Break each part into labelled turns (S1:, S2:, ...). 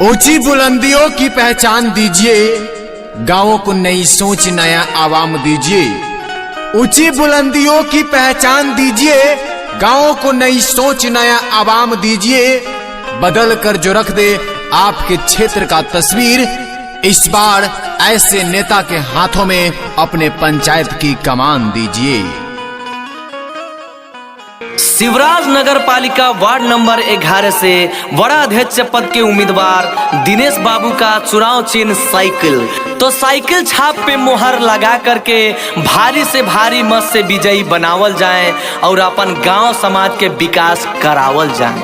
S1: ऊंची बुलंदियों की पहचान दीजिए, गांवों को नई सोच नया आवाम दीजिए। ऊंची बुलंदियों की पहचान दीजिए, गांवों को नई सोच नया आवाम दीजिए। बदल कर जो रख दे आपके क्षेत्र का तस्वीर, इस बार ऐसे नेता के हाथों में अपने पंचायत की कमान दीजिए।
S2: शिवराज नगर पालिका वार्ड नंबर 11 से बड़ा अध्यक्ष पद के उम्मीदवार दिनेश बाबू का चुनाव चिन्ह साइकिल। तो साइकिल छाप पे मोहर लगा करके भारी से भारी मत से विजयी बनावल जाए और अपन गांव समाज के विकास करावल जाए।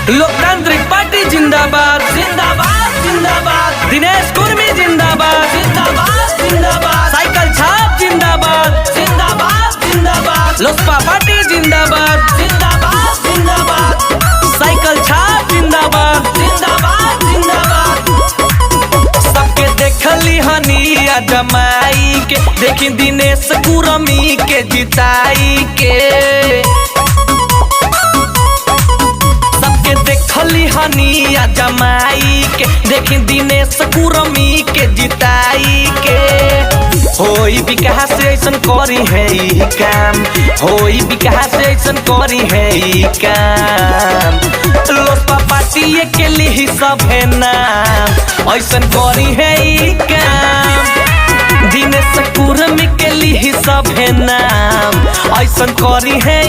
S2: लोकतांत्रिक पार्टी जिंदाबाद जिंदाबाद जिंदाबाद, दिनेश कुर्मी जिंदाबाद जिंदाबाद जिंदाबाद, साइकिल छाप जिंदाबाद जिंदाबाद जिंदाबाद, लोजपा पार्टी जिंदाबाद जिंदाबाद जिंदाबाद, साइकिल छाप जिंदाबाद जिंदाबाद जिंदाबाद। सबके देखली हनिया जमाई के, देखी दिनेश कुर्मी के जिताई के। देखली हनिया जमाई के, देखी दिनेश कुर्मी के जिताई के। होई विकास ऐसन करी है काम, होई विकास ऐसन करी है काम। लोजपा पार्टी के लिए सब है नाम, ऐसन करी है काम। दिनेश कुर्मी के लिए सब है नाम, ऐसन करी है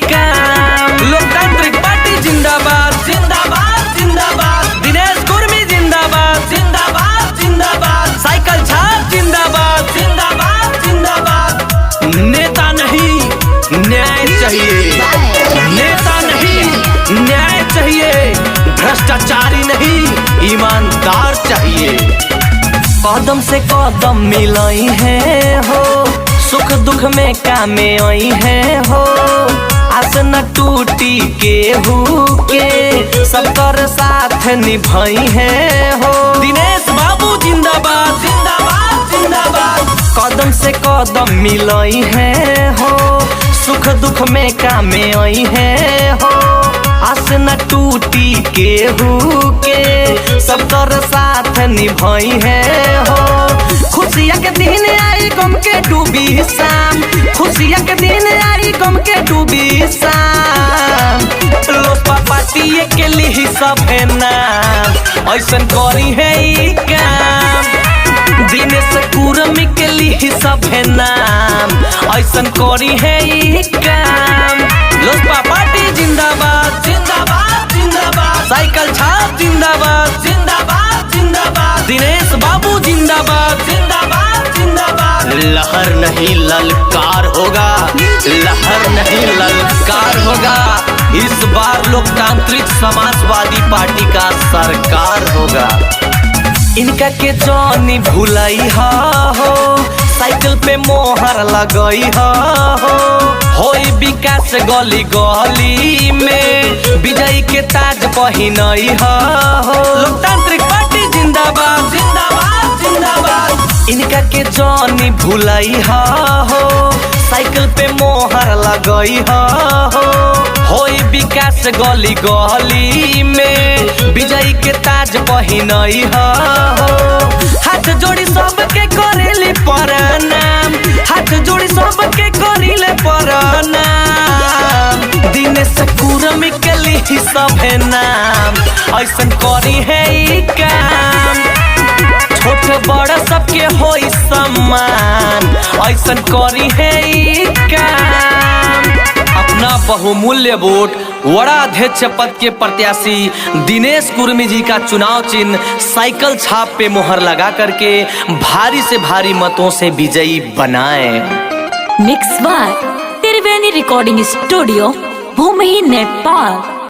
S2: काम। लोकतांत्रिक पार्टी जिंदाबाद जिंदाबाद जिंदाबाद, दिनेश कुर्मी जिंदाबाद जिंदाबाद जिंदाबाद, साइकिल छाप जिंदाबाद जिंदाबाद जिंदाबाद। नेता नहीं न्याय चाहिए, नेता नहीं न्याय चाहिए, भ्रष्टाचारी नहीं ईमानदार चाहिए। कदम से कदम मिलाई है हो, सुख दुख में कामे आई है हो। आस न टूटी केहू के, सबकर साथ निभाई है हो। दिनेश बाबू जिंदाबाद जिंदाबाद जिंदाबाद, कदम से कदम मिलाई है हो, सुख दुख में कामे आई है हो। आस न टूटी केहू के, सबकर साथ निभाई है हो। खुशिया के दिन आई गम के डूबी शाम, खुशिया के दिन आई गम के डूबी शाम। लोजपा पार्टी के लिए सब है नाम, ऐसन करी है काम। दिनेश कुर्मी के लिए सब है नाम, ऐसन करी है काम। लोजपा पार्टी जिंदाबाद जिंदाबाद जिंदाबाद, साइकिल छाप जिंदाबाद जिंदाबाद जिंदाबाद, दिनेश बाबू जिंदाबाद जिंदाबाद जिंदाबाद। लहर नहीं ललकार होगा, लहर नहीं ललकार होगा, इस बार लोकतांत्रिक समाजवादी पार्टी का सरकार होगा। इनका के जानी भुलाई हो, साइकिल पे मोहर लगई हो। होई विकास गली गली में, विजयी के ताज पहिनई हो। लोकतांत्रिक पार्टी जिंदाबाद जिंदाबाद जिंदाबाद, इनका के जानी भुलाई हो, साइकिल पे मोहर लगई हो। होई विकास गली गली में, विजयी के ताज पहिनई हो। हाथ जोड़ी सबके करेले प्रणाम, हाथ जोड़ी सबके करेले प्रणाम। दिनेश कुर्मी के लिए सब है नाम, ऐसन करी है काम। छोट बड़ा सबके होई सम्मान, ऐसन करी है काम। अपना बहुमूल्य वोट वड़ा अध्यक्ष पद के प्रत्याशी दिनेश कुर्मी जी का चुनाव चिन्ह साइकिल छाप पे मोहर लगा करके भारी से भारी मतों से विजयी बनाएं।
S3: Mix by Triveni recording studio, भूमि, नेपाल।